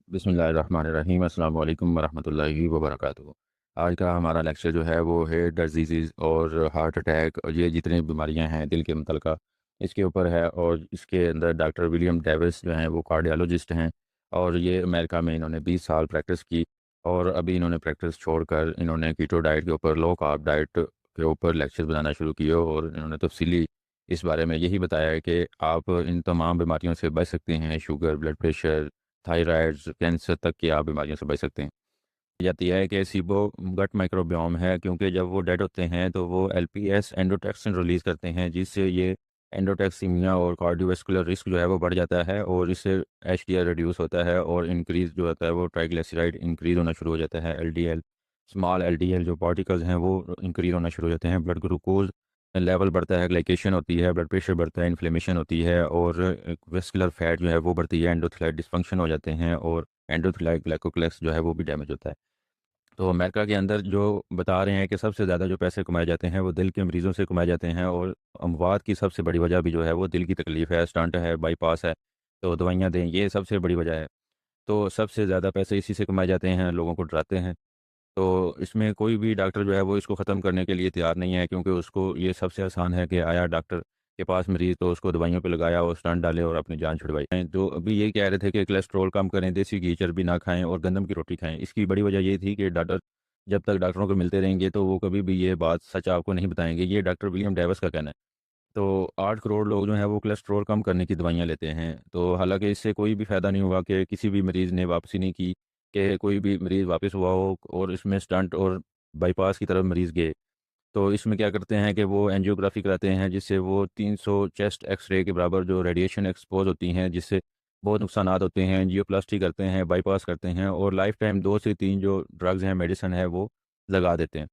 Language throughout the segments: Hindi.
बिस्मिल्लाहिर्रहमानिर्रहीम अस्सलाम वालेकुम वरहमतुल्लाहि वबरकातुहू। आज का हमारा लेक्चर जो है वो है डिजीज़ और हार्ट अटैक और ये जितनी बीमारियां हैं दिल के मुतल्लिक़ा इसके ऊपर है। और इसके अंदर डॉक्टर विलियम डेविस जो हैं वो कार्डियोलॉजिस्ट हैं और ये अमेरिका में इन्होंने 20 साल प्रैक्टिस की और अभी इन्होंने प्रैक्टिस छोड़कर इन्होंने कीटो डाइट के ऊपर लो कार्ब डाइट के ऊपर लेक्चर बनाना शुरू किए और इन्होंने तफसीली इस बारे में यही बताया है कि आप इन तमाम बीमारियों से बच सकते हैं। Sugar, blood pressure, thyroids, cancer तक की आप बीमारियों से बच सकते हैं। जाती है कि सीबो गट माइक्रोबियोम है, क्योंकि जब वो डेड होते हैं तो वो एलपीएस एंडोटॉक्सिन रिलीज़ करते हैं, जिससे ये एंडोटॉक्सीमिया और कार्डियोवास्कुलर रिस्क जो है वो बढ़ जाता है और इससे एचडीएल रिड्यूस होता है और इंक्रीज़ जो होता है वो ट्राइग्लिसराइड इंक्रीज़ होना शुरू हो जाता है। एलडीएल, स्मॉल एलडीएल जो पार्टिकल्स हैं वो इंक्रीज़ होना शुरू हो जाते हैं। ब्लड ग्लूकोज लेवल बढ़ता है, ग्लाइकेशन होती है, ब्लड प्रेशर बढ़ता है, इन्फ्लेमेशन होती है और वेस्कुलर फैट जो है वो बढ़ती है, एंडोथेलियल डिसफंक्शन हो जाते हैं और एंडोथेलियल ग्लाइकोप्लेक्स जो है वो भी डैमेज होता है। तो अमेरिका के अंदर जो बता रहे हैं कि सबसे ज़्यादा जो पैसे कमाए जाते हैं वो दिल के मरीज़ों से कमाए जाते हैं और अमवात की सबसे बड़ी वजह भी जो है वो दिल की तकलीफ़ है, स्टंट है, बाईपास है, तो दवाइयाँ दें, ये सबसे बड़ी वजह है। तो सबसे ज़्यादा पैसे इसी से कमाए जाते हैं, लोगों को डराते हैं। तो इसमें कोई भी डॉक्टर जो है वो इसको ख़त्म करने के लिए तैयार नहीं है, क्योंकि उसको ये सबसे आसान है कि आया डॉक्टर के पास मरीज़ तो उसको दवाइयों पे लगाया और स्टंट डाले और अपनी जान छुड़वाई। तो अभी ये कह रहे थे कि कोलेस्ट्रॉल कम करें, देसी घी, चर्बी ना खाएँ और गंदम की रोटी खाएँ। इसकी बड़ी वजह ये थी कि डॉक्टर जब तक डॉक्टरों को मिलते रहेंगे तो वो कभी भी ये बात सच आपको नहीं बताएँगे। ये डॉक्टर विलियम डेविस का कहना है। तो 8 करोड़ लोग जो हैं वो कोलेस्ट्रॉल कम करने की दवाइयाँ लेते हैं। तो हालाँकि इससे कोई भी फ़ायदा नहीं हुआ कि किसी भी मरीज़ ने वापसी नहीं की, कि कोई भी मरीज़ वापस हुआ हो और इसमें स्टंट और बाईपास की तरफ मरीज़ गए। तो इसमें क्या करते हैं कि वो एंजियोग्राफ़ी कराते हैं, जिससे वो 300 चेस्ट एक्स-रे के बराबर जो रेडिएशन एक्सपोज़ होती हैं, जिससे बहुत नुकसानात होते हैं। एंजियोप्लास्टी करते हैं, बाईपास करते हैं और लाइफ़ टाइम 2 से 3 जो ड्रग्स हैं, मेडिसिन है, वो लगा देते हैं।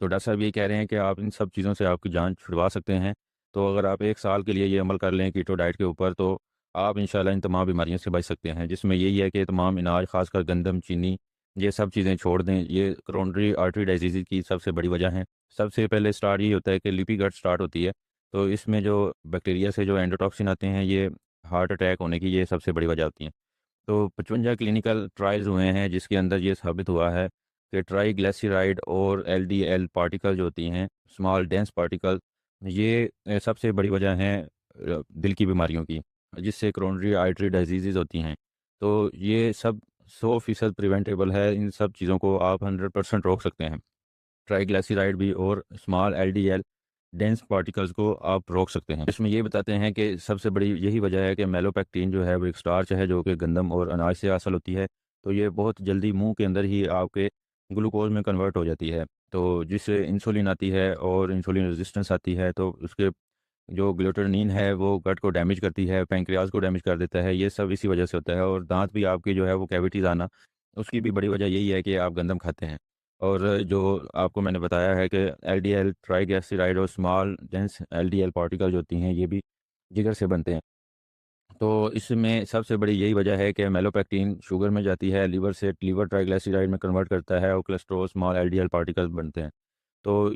तो डॉक्टर साहब ये कह रहे हैं कि आप इन सब चीज़ों से आपकी जान छुड़वा सकते हैं। तो अगर आप 1 साल के लिए ये अमल कर लें कीटो डाइट के ऊपर, तो आप इंशाल्लाह इन तमाम बीमारियों से बच सकते हैं। जिसमें यही है कि तमाम अनाज, ख़ासकर गंदम, चीनी, ये सब चीज़ें छोड़ दें। ये कोरोनरी आर्टरी डिजीज़ की सबसे बड़ी वजह है। सबसे पहले स्टार्ट ये होता है कि लीपी गट स्टार्ट होती है। तो इसमें जो बैक्टीरिया से जो एंडोटॉक्सिन आते हैं, ये हार्ट अटैक होने की ये सबसे बड़ी वजह होती हैं। तो 55 क्लिनिकल ट्रायल्स हुए हैं, जिसके अंदर ये साबित हुआ है कि ट्राइग्लिसराइड और एलडीएल पार्टिकल जो होती हैं, स्मॉल डेंस पार्टिकल, ये सबसे बड़ी वजह है दिल की बीमारियों की, जिससे कोरोनरी आर्टरी डिजीज़ होती हैं। तो ये सब 100% प्रिवेंटेबल है। इन सब चीज़ों को आप 100% रोक सकते हैं। ट्राइग्लिसराइड भी और स्मॉल एलडीएल डेंस पार्टिकल्स को आप रोक सकते हैं। इसमें ये बताते हैं कि सबसे बड़ी यही वजह है कि मेलोपेक्टिन जो है वो एक स्टार्च है, जो कि गंदम और अनाज से हासिल होती है। तो ये बहुत जल्दी मुंह के अंदर ही आपके ग्लूकोज में कन्वर्ट हो जाती है, तो जिससे इंसुलिन आती है और इंसुलिन रेजिस्टेंस आती है। तो उसके जो ग्लूटानिन है वो गट को डैमेज करती है, पैंक्रियाज को डैमेज कर देता है। ये सब इसी वजह से होता है और दांत भी आपकी जो है वो कैविटीज़ आना, उसकी भी बड़ी वजह यही है कि आप गंदम खाते हैं। और जो आपको मैंने बताया है कि एलडीएल, ट्राइग्लिसराइड और स्मॉल डेंस एलडीएल पार्टिकल जो होती हैं, ये भी जिगर से बनते हैं। तो इसमें सबसे बड़ी यही वजह है कि मेलोपेक्टिन शुगर में जाती है, लीवर से लीवर ट्राइग्लिसराइड में कन्वर्ट करता है और कोलेस्ट्रॉल, स्मॉल एलडीएल पार्टिकल्स बनते हैं। तो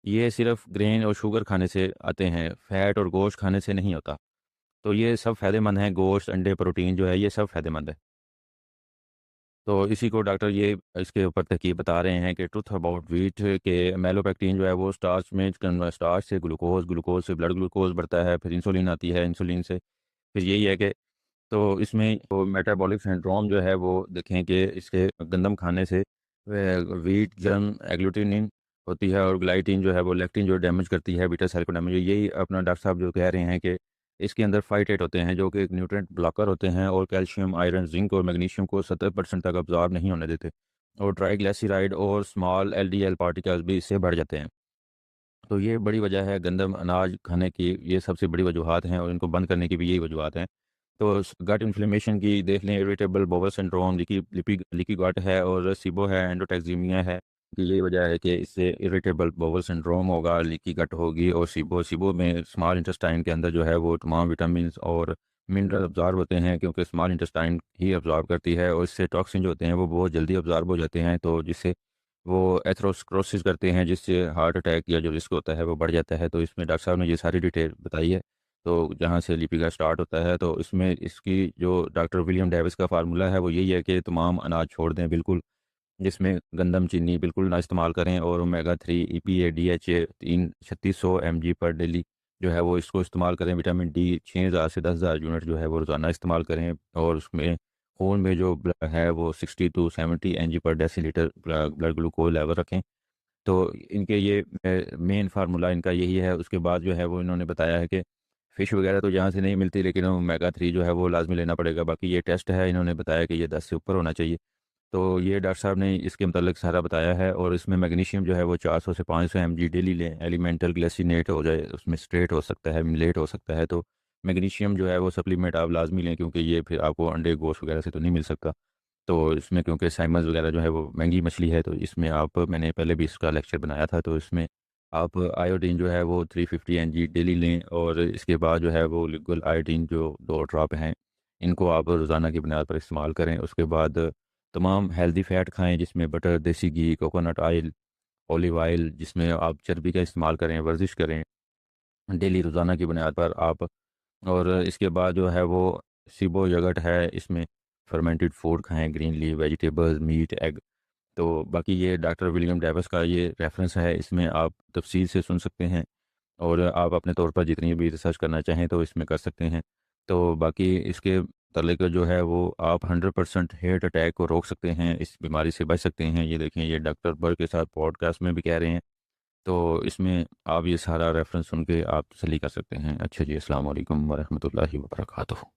ये सिर्फ़ ग्रेन और शुगर खाने से आते हैं, फैट और गोश्त खाने से नहीं होता। तो ये सब फ़ायदेमंद हैं, गोश्त, अंडे, प्रोटीन जो है ये सब फ़ायदेमंद है। तो इसी को डॉक्टर ये इसके ऊपर तहकीक बता रहे हैं कि ट्रुथ अबाउट व्हीट के मेलोपेक्टिन जो है वो स्टार्च में स्टार्च से ग्लूकोज, ग्लूकोज से ब्लड ग्लूकोज बढ़ता है, फिर इंसुलिन आती है, इंसुलिन से फिर यही है कि तो इसमें तो मेटाबॉलिक सिंड्रोम जो है वो देखें कि इसके गंदम खाने से व्हीट जर्म एग्लूटिनिन होती है और ग्लाइटिन जो है वो लेक्टिन जो डैमेज करती है, बीटा सेल को डैमेज। यही अपना डॉक्टर साहब जो कह रहे हैं कि इसके अंदर फाइटेट होते हैं, जो कि एक न्यूट्रिएंट ब्लॉकर होते हैं और कैल्शियम, आयरन, जिंक और मैग्नीशियम को 70% तक अब्जॉर्ब नहीं होने देते। और ट्राइग्लिसराइड और स्मॉल एलडीएल पार्टिकल्स भी इससे बढ़ जाते हैं। तो ये बड़ी वजह है गंदम अनाज खाने की, ये सबसे बड़ी वजूहत हैं और इनको बंद करने की भी यही वजूहत हैं। तो गट इन्फ्लेमेशन की देख लें, irritable bowel syndrome, leaky gut है और सिबो है, एंडोटैक्सीमिया है, कि यही वजह है कि इससे इरिटेबल बाउल सिंड्रोम होगा, लीकी गट होगी और सिबो में स्मॉल इंटेस्टाइन के अंदर जो है वो तमाम विटामिन और मिनरल अब्जॉर्ब होते हैं, क्योंकि स्मॉल इंटेस्टाइन ही अब्जॉर्ब करती है और इससे टॉक्सिन जो होते हैं वो बहुत जल्दी अब्जॉर्ब हो जाते हैं, तो जिससे वो एथेरोस्क्लेरोसिस करते हैं, जिससे हार्ट अटैक या जो रिस्क होता है वो बढ़ जाता है। तो इसमें डॉक्टर साहब ने ये सारी डिटेल बताई है। तो जहाँ से लिपिका स्टार्ट होता है, तो इसमें इसकी जो डॉक्टर विलियम डेविस का फ़ार्मूला है, वो यही है कि तमाम अनाज छोड़ दें बिल्कुल, जिसमें गंदम, चीनी बिल्कुल ना इस्तेमाल करें और ओमेगा 3, ईपीए, डीएचए 3600 एमजी पर डेली जो है वो इसको इस्तेमाल करें। विटामिन डी 6000 से 10,000 यूनिट जो है वो रोज़ाना इस्तेमाल करें और उसमें खून में जो ब्लड है वो 60 टू 70 एमजी पर डेसीलीटर ब्लड ग्लूकोज लेवल रखें। तो इनके ये मेन फार्मूला इनका यही है। उसके बाद जो है वो इन्होंने बताया है कि फ़िश वगैरह तो यहाँ से नहीं मिलती, लेकिन ओमेगा 3 जो है वो लाज़मी लेना पड़ेगा। बाकी ये टेस्ट है, इन्होंने बताया कि ये 10 से ऊपर होना चाहिए। तो ये डॉक्टर साहब ने इसके मतलब सारा बताया है और इसमें मैग्नीशियम जो है वो 400 से 500 एमजी डेली लें। एलिमेंटल ग्लाइसिनेट हो जाए, उसमें स्ट्रेट हो सकता है, मिलेट हो सकता है, तो मैग्नीशियम जो है वो सप्लीमेंट आप लाज़मी लें, क्योंकि ये फिर आपको अंडे, गोश्त वगैरह से तो नहीं मिल सकता। तो इसमें क्योंकि साइमन्स वगैरह जो है वो महंगी मछली है, तो इसमें आप, मैंने पहले भी इसका लेक्चर बनाया था, तो इसमें आप आयोडीन जो है वो 350 एमजी डेली लें और इसके बाद जो है वो लिक्विड आयोडीन जो 2 ड्रॉप हैं, इनको आप रोज़ाना की बुनियाद पर इस्तेमाल करें। उसके बाद तमाम हेल्दी फ़ैट खाएँ, जिसमें बटर, देसी घी, कोकोनट ऑयल, ऑलिव ऑयल, जिसमें आप चर्बी का इस्तेमाल करें, वर्जिश करें डेली रोज़ाना की बुनियाद पर आप। और इसके बाद जो है वो सिबो यगर्ट है, इसमें फर्मेंटेड फूड खाएँ, green leaf, vegetables, meat, egg. तो बाकी ये डॉक्टर विलियम डेविस का ये रेफ़रेंस है, इसमें आप तफ़सील से सुन सकते हैं और आप अपने तौर पर जितनी भी रिसर्च करना चाहें तो इसमें कर सकते हैं। तो बाकी इसके मतलब जो है वो आप 100% हार्ट अटैक को रोक सकते हैं, इस बीमारी से बच सकते हैं। ये देखें, ये डॉक्टर बर्ग के साथ पॉडकास्ट में भी कह रहे हैं। तो इसमें आप ये सारा रेफ़रेंस सुन के आप तसल्ली कर सकते हैं। अच्छा जी, अस्सलाम वालेकुम व रहमतुल्लाहि व बरकातुहू।